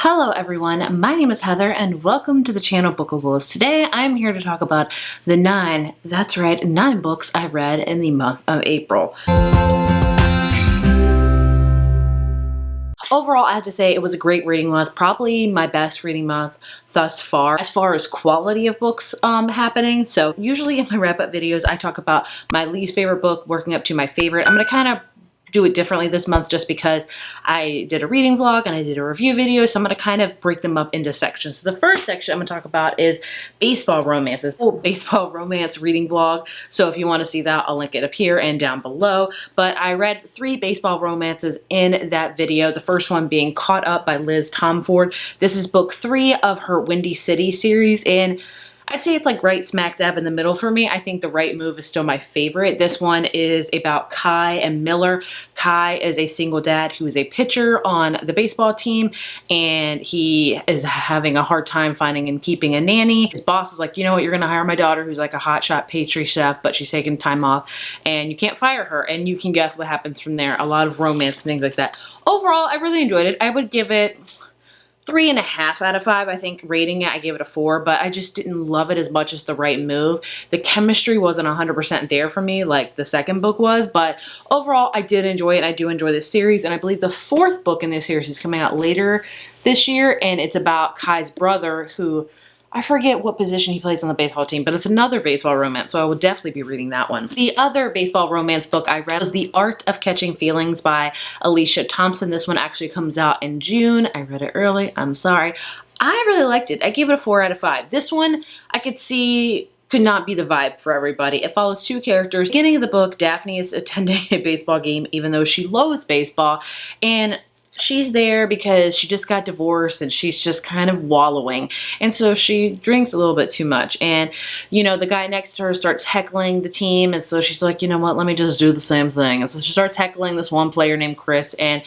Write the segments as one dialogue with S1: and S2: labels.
S1: Hello everyone, my name is Heather and welcome to the channel Bookables. Today I'm here to talk about the nine books I read in the month of April. Overall, I have to say it was a great reading month, probably my best reading month thus far as quality of books happening. So usually in my wrap-up videos, I talk about my least favorite book working up to my favorite. I'm going to kind of do it differently this month just because I did a reading vlog and I did a review video, so I'm going to kind of break them up into sections. So the first section I'm going to talk about is baseball romances. Baseball romance reading vlog. So if you want to see that, I'll link it up here and down below. But I read 3 baseball romances in that video. The first one being Caught Up by Liz Tomford. This is book 3 of her Windy City series, and I'd say it's like right smack dab in the middle for me. I think The Right Move is still my favorite. This one is about Kai and Miller. Kai is a single dad who is a pitcher on the baseball team, and he is having a hard time finding and keeping a nanny. His boss is like, you know what, you're gonna hire my daughter who's like a hotshot pastry chef, but she's taking time off and you can't fire her. And you can guess what happens from there. A lot of romance and things like that. Overall, I really enjoyed it. I would give it 3.5 out of 5, I think. Rating it, I gave it a 4, but I just didn't love it as much as The Right Move. The chemistry wasn't 100% there for me like the second book was, but overall I did enjoy it. I do enjoy this series, and I believe the 4th book in this series is coming out later this year, and it's about Kai's brother who, I forget what position he plays on the baseball team, but it's another baseball romance, so I would definitely be reading that one. The other baseball romance book I read was The Art of Catching Feelings by Alicia Thompson. This one actually comes out in June. I read it early. I'm sorry. I really liked it. I gave it a 4 out of 5. This one I could see could not be the vibe for everybody. It follows 2 characters. Beginning of the book, Daphne is attending a baseball game even though she loathes baseball, and she's there because she just got divorced and she's just kind of wallowing. And so she drinks a little bit too much. And, you know, the guy next to her starts heckling the team. And so she's like, you know what, let me just do the same thing. And so she starts heckling this one player named Chris, and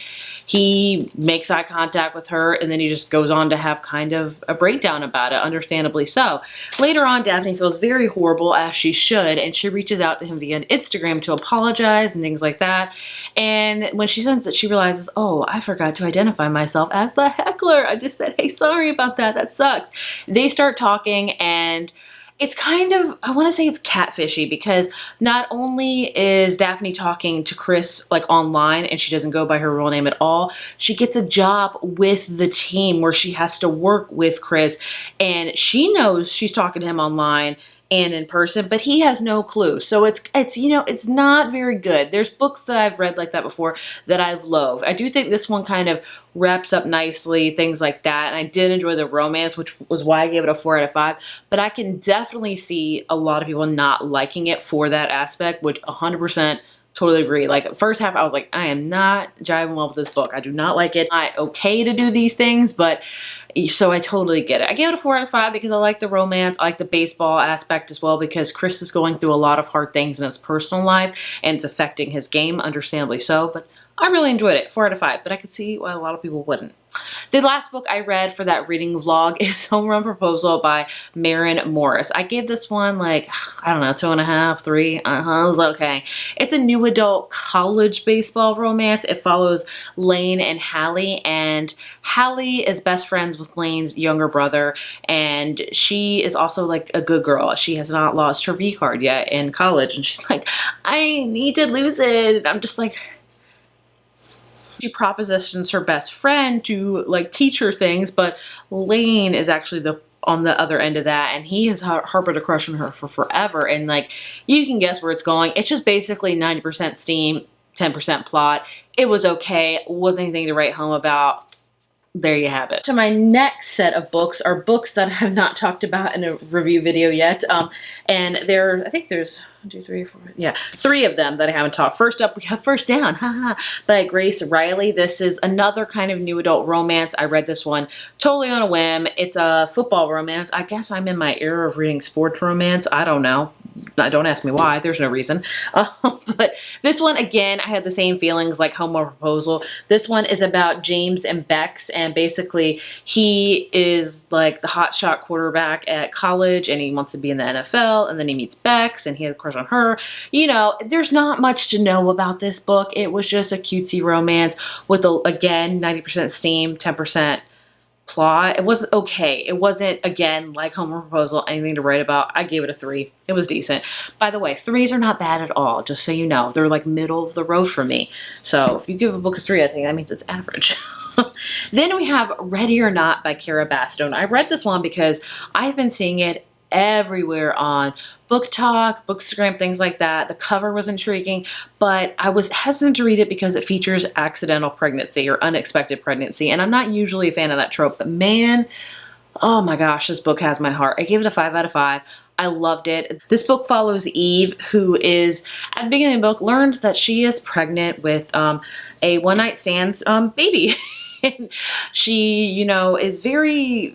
S1: he makes eye contact with her, and then he just goes on to have kind of a breakdown about it, understandably so. Later on, Daphne feels very horrible, as she should, and she reaches out to him via Instagram to apologize and things like that. And when she sends it, she realizes, oh, I forgot to identify myself as the heckler. I just said, hey, sorry about that. That sucks. They start talking, and it's kind of, I want to say it's catfishy, because not only is Daphne talking to Chris like online and she doesn't go by her real name at all, she gets a job with the team where she has to work with Chris, and she knows she's talking to him online and in person, but he has no clue. So it's you know, it's not very good. There's books that I've read like that before that I've loved. I do think this one kind of wraps up nicely, things like that. And I did enjoy the romance, which was why I gave it a 4 out of 5. But I can definitely see a lot of people not liking it for that aspect, which 100% totally agree. Like, first half, I was like, I am not jiving well with this book. I do not like it. I'm okay to do these things, but so I totally get it. I gave it a 4 out of 5 because I like the romance. I like the baseball aspect as well, because Chris is going through a lot of hard things in his personal life, and it's affecting his game, understandably so. But I really enjoyed it. 4 out of 5, but I could see why a lot of people wouldn't. The last book I read for that reading vlog is Home Run Proposal by Maren Morris. I gave this one like, I don't know, 2.5, 3. It was okay. It's a new adult college baseball romance. It follows Lane and Hallie, and Hallie is best friends with Lane's younger brother, and she is also like a good girl. She has not lost her V card yet in college, and she's like, I need to lose it. I'm just like, she propositions her best friend to like teach her things, but Lane is actually on the other end of that, and he has harbored a crush on her for forever, and like, you can guess where it's going. It's just basically 90% steam, 10% plot. It was okay. Wasn't anything to write home about. There you have it. So my next set of books are books that I have not talked about in a review video yet. And I think there's 1, 2, 3, 4, yeah, 3 of them that I haven't talked. First up, we have First Down, by Grace Riley. This is another kind of new adult romance. I read this one totally on a whim. It's a football romance. I guess I'm in my era of reading sports romance. I don't know. Don't ask me why. There's no reason. But this one, again, I had the same feelings like Home Run Proposal. This one is about James and Bex, and basically he is like the hotshot quarterback at college, and he wants to be in the NFL, and then he meets Bex, and he has a crush on her. You know, there's not much to know about this book. It was just a cutesy romance with, again, 90% steam, 10% plot. It was okay. It wasn't, again, like Home Proposal, anything to write about. I gave it a 3. It was decent. By the way, 3s are not bad at all, just so you know. They're like middle of the road for me. So if you give a book a 3, I think that means it's average. Then we have Ready or Not by Kara Bastone. I read this one because I've been seeing it everywhere on Book Talk, Bookstagram, things like that. The cover was intriguing, but I was hesitant to read it because it features accidental pregnancy or unexpected pregnancy, and I'm not usually a fan of that trope, but man, oh my gosh, this book has my heart. I gave it a 5 out of 5. I loved it. This book follows Eve, who is, at the beginning of the book, learns that she is pregnant with a one-night stand baby. And she, you know, is very,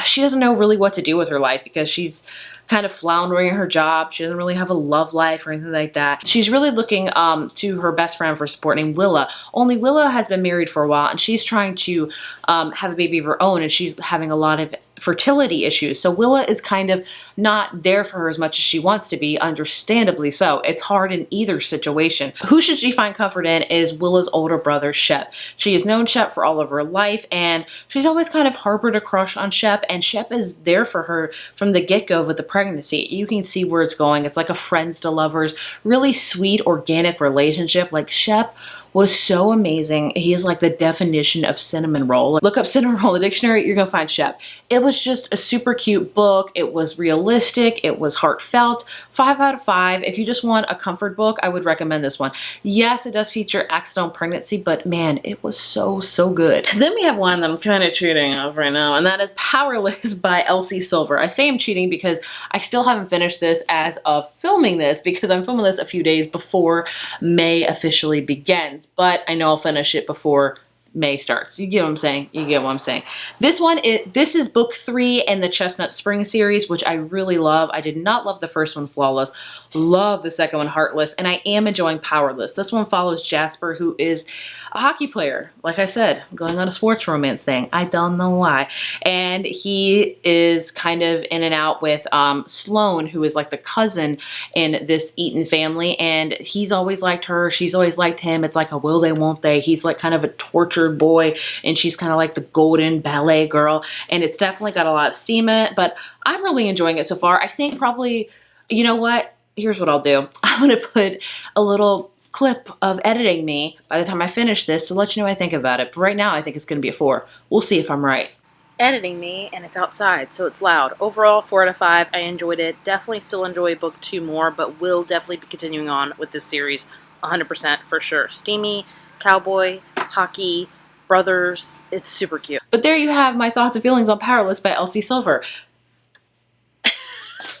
S1: she doesn't know really what to do with her life because she's kind of floundering in her job. She doesn't really have a love life or anything like that. She's really looking to her best friend for support named Willa. Only Willa has been married for a while and she's trying to have a baby of her own, and she's having a lot of fertility issues. So Willa is kind of not there for her as much as she wants to be, understandably so. It's hard in either situation. Who should she find comfort in is Willa's older brother, Shep. She has known Shep for all of her life, and she's always kind of harbored a crush on Shep, and Shep is there for her from the get-go with the pregnancy. You can see where it's going. It's like a friends to lovers, really sweet, organic relationship. Like, Shep was so amazing. He is like the definition of cinnamon roll. Look up cinnamon roll in the dictionary, you're gonna find Shep. It was just a super cute book. It was realistic. It was heartfelt. 5 out of 5. If you just want a comfort book, I would recommend this one. Yes, it does feature accidental pregnancy, but man, it was so, so good. Then we have one that I'm kind of cheating off right now, and that is Powerless by Elsie Silver. I say I'm cheating because I still haven't finished this as of filming this, because I'm filming this a few days before May officially begins. But I know I'll finish it before May starts. You get what I'm saying? You get what I'm saying. This is book 3 in the Chestnut Spring series, which I really love. I did not love the first one, Flawless. Love the second one, Heartless. And I am enjoying Powerless. This one follows Jasper, who is a hockey player. Like I said, going on a sports romance thing. I don't know why. And he is kind of in and out with Sloane, who is like the cousin in this Eaton family. And he's always liked her. She's always liked him. It's like a will they, won't they. He's like kind of a tortured boy, and she's kind of like the golden ballet girl. And it's definitely got a lot of steam in it, but I'm really enjoying it so far. I think probably, you know what? Here's what I'll do. I'm going to put a little clip of editing me by the time I finish this to let you know what I think about it. But right now, I think it's going to be a 4. We'll see if I'm right. Editing me, and it's outside, so it's loud. Overall, 4 out of 5. I enjoyed it. Definitely still enjoy book 2 more, but will definitely be continuing on with this series 100% for sure. Steamy, cowboy, hockey, brothers. It's super cute. But there you have my thoughts and feelings on Powerless by Elsie Silver.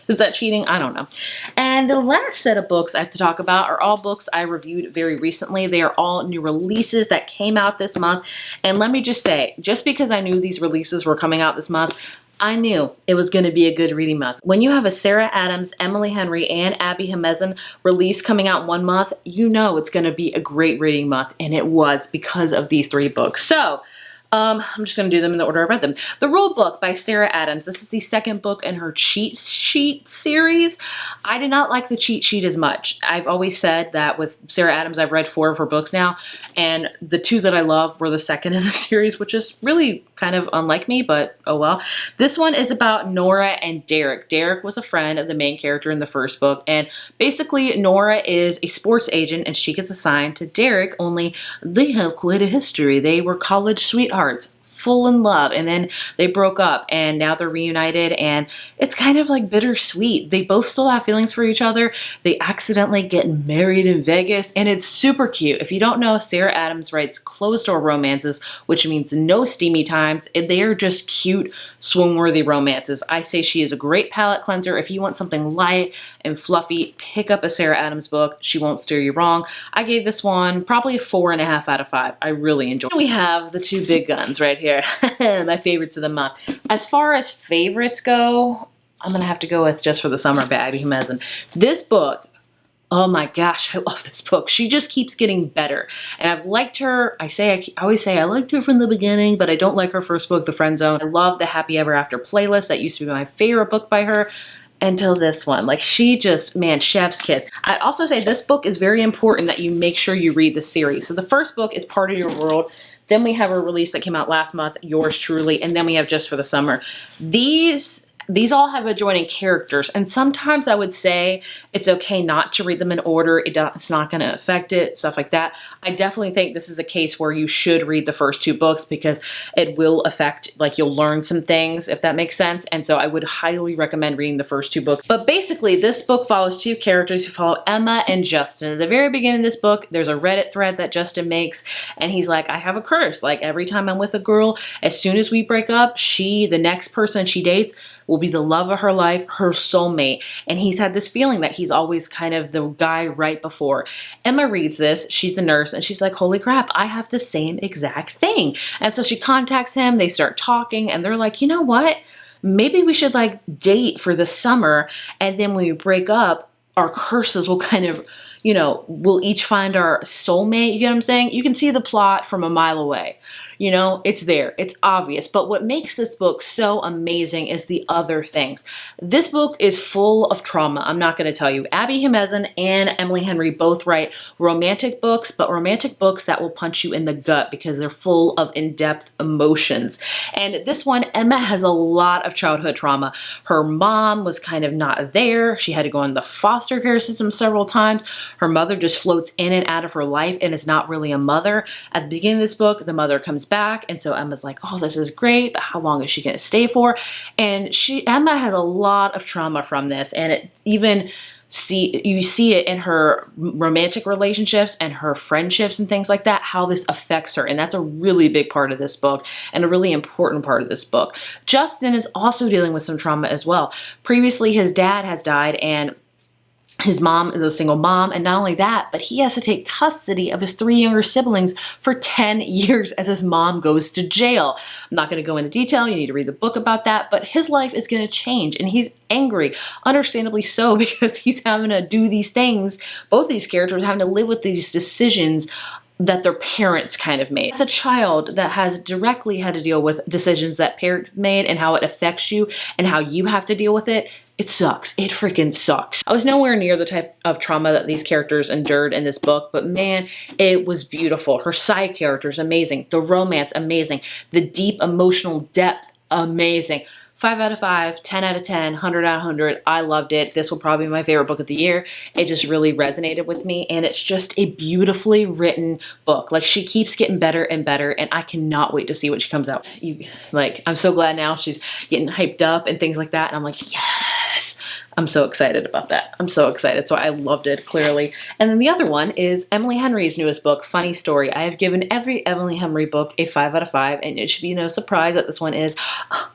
S1: Is that cheating? I don't know. And the last set of books I have to talk about are all books I reviewed very recently. They are all new releases that came out this month. And let me just say, just because I knew these releases were coming out this month, I knew it was going to be a good reading month. When you have a Sarah Adams, Emily Henry, and Abby Hamezan release coming out one month, you know it's going to be a great reading month. And it was because of these 3 books. So I'm just going to do them in the order I read them. The Rule Book by Sarah Adams. This is the second book in her cheat sheet series. I did not like the cheat sheet as much. I've always said that with Sarah Adams, I've read 4 of her books now, and the 2 that I love were the second in the series, which is really kind of unlike me, but oh well. This one is about Nora and Derek. Derek was a friend of the main character in the first book, and basically Nora is a sports agent and she gets assigned to Derek, only they have quite a history. They were college sweethearts, full in love, and then they broke up, and now they're reunited, and it's kind of like bittersweet. They both still have feelings for each other. They accidentally get married in Vegas, and it's super cute. If you don't know, Sarah Adams writes closed-door romances, which means no steamy times, and they are just cute, swoon-worthy romances. I say she is a great palate cleanser. If you want something light and fluffy, pick up a Sarah Adams book. She won't steer you wrong. I gave this one probably a 4.5 out of 5. I really enjoyed it. We have the 2 big guns right here. My favorites of the month. As far as favorites go, I'm going to have to go with Just for the Summer by Abby Hamezan. This book, oh my gosh, I love this book. She just keeps getting better. And I've liked her, I always say I liked her from the beginning, but I don't like her first book, The Friend Zone. I love the Happy Ever After playlist. That used to be my favorite book by her. Until this one. Like, she just, man, chef's kiss. I also say this book is very important that you make sure you read the series. So the first book is Part of Your World. Then we have a release that came out last month, Yours Truly, and then we have Just for the Summer. These all have adjoining characters, and sometimes I would say it's okay not to read them in order. It's not going to affect it, stuff like that. I definitely think this is a case where you should read the first 2 books because it will affect, like, you'll learn some things, if that makes sense. And so I would highly recommend reading the first 2 books. But basically, this book follows 2 characters who follow Emma and Justin. At the very beginning of this book, there's a Reddit thread that Justin makes, and he's like, I have a curse. Like, every time I'm with a girl, as soon as we break up, the next person she dates, will be the love of her life, her soulmate. And he's had this feeling that he's always kind of the guy right before. Emma reads this, she's a nurse, and she's like, holy crap, I have the same exact thing. And so she contacts him, they start talking, and they're like, you know what? Maybe we should like date for the summer, and then when we break up, our curses will kind of, you know, we'll each find our soulmate. You get what I'm saying? You can see the plot from a mile away. You know, it's there, it's obvious. But what makes this book so amazing is the other things. This book is full of trauma. I'm not going to tell you. Abby Humezen and Emily Henry both write romantic books, but romantic books that will punch you in the gut because they're full of in-depth emotions. And this one, Emma has a lot of childhood trauma. Her mom was kind of not there. She had to go in the foster care system several times. Her mother just floats in and out of her life and is not really a mother. At the beginning of this book, the mother comes back, and so Emma's like, oh, this is great, but how long is she going to stay for? And Emma has a lot of trauma from this, and you see it in her romantic relationships and her friendships and things like that, how this affects her. And that's a really big part of this book and a really important part of this book. Justin is also dealing with some trauma as well. Previously, his dad has died, and his mom is a single mom, and not only that, but he has to take custody of his 3 younger siblings for 10 years as his mom goes to jail. I'm not going to go into detail. You need to read the book about that, but his life is going to change, and he's angry, understandably so, because he's having to do these things. Both these characters are having to live with these decisions that their parents kind of made. As a child that has directly had to deal with decisions that parents made and how it affects you and how you have to deal with it, it sucks. It freaking sucks. I was nowhere near the type of trauma that these characters endured in this book, but man, it was beautiful. Her side characters, amazing. The romance, amazing. The deep emotional depth, amazing. 5 out of 5, 10 out of 10, 100 out of 100. I loved it. This will probably be my favorite book of the year. It just really resonated with me, and it's just a beautifully written book. Like, she keeps getting better and better, and I cannot wait to see what she comes out. I'm so glad now she's getting hyped up and things like that, and I'm like, yes! I'm so excited about that. I'm so excited. So I loved it, clearly. And then the other one is Emily Henry's newest book, Funny Story. I have given every Emily Henry book a 5 out of 5, and it should be no surprise that this one is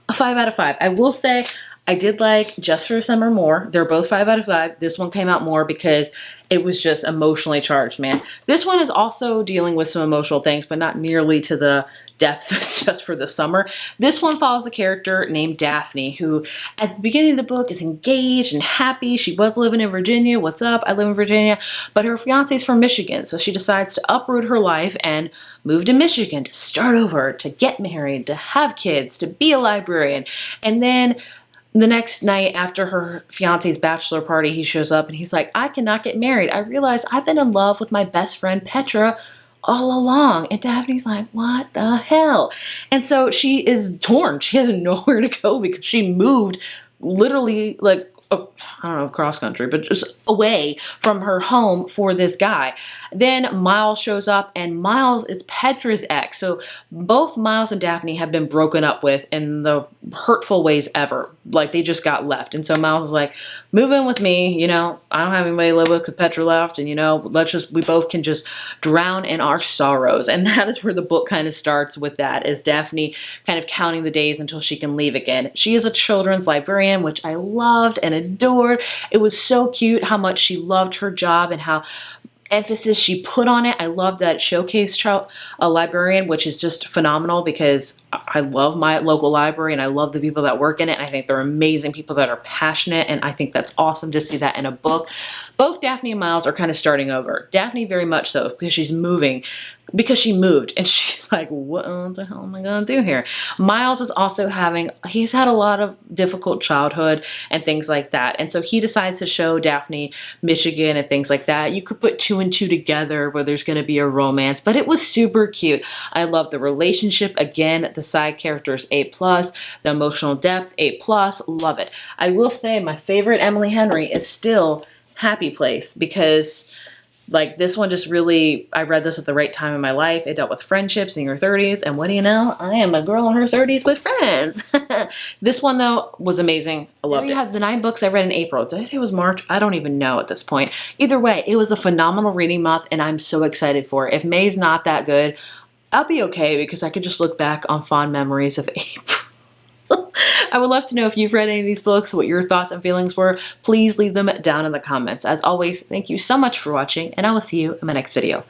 S1: a 5 out of 5. I will say I did like Just for the Summer more. They're both 5 out of 5. This one came out more because it was just emotionally charged, man. This one is also dealing with some emotional things, but not nearly to the depth as Just for the Summer. This one follows a character named Daphne, who at the beginning of the book is engaged and happy. She was living in Virginia. What's up? I live in Virginia. But her fiance is from Michigan, so she decides to uproot her life and move to Michigan to start over, to get married, to have kids, to be a librarian. And then the next night after her fiance's bachelor party, he shows up and he's like, I cannot get married. I realize I've been in love with my best friend Petra all along. And Daphne's like, what the hell? And so she is torn. She has nowhere to go because she moved literally like, I don't know, cross country, but just away from her home for this guy. Then Miles shows up, and Miles is Petra's ex. So both Miles and Daphne have been broken up with in the hurtful ways ever. Like, they just got left. And so Miles is like, move in with me. You know, I don't have anybody to live with because Petra left. And, you know, we both can just drown in our sorrows. And that is where the book kind of starts with that, is Daphne kind of counting the days until she can leave again. She is a children's librarian, which I loved and adored. It was so cute how much she loved her job and how emphasis she put on it. I love that it showcased a librarian, which is just phenomenal because I love my local library and I love the people that work in it. And I think they're amazing people that are passionate. And I think that's awesome to see that in a book. Both Daphne and Miles are kind of starting over. Daphne very much so because she's moving. Because she moved and she's like, what the hell am I gonna do here? Miles is also he's had a lot of difficult childhood and things like that. And so he decides to show Daphne Michigan and things like that. You could put 2 and 2 together where there's gonna be a romance, but it was super cute. I love the relationship. Again, the side characters A+, the emotional depth A+, love it. I will say my favorite Emily Henry is still Happy Place because like this one just really, I read this at the right time in my life. It dealt with friendships in your 30s. And what do you know? I am a girl in her 30s with friends. This one though was amazing. I loved it. You have the 9 books I read in April. Did I say it was March? I don't even know at this point. Either way, it was a phenomenal reading month and I'm so excited for it. If May's not that good, I'll be okay because I could just look back on fond memories of April. I would love to know if you've read any of these books, what your thoughts and feelings were. Please leave them down in the comments. As always, thank you so much for watching, and I will see you in my next video.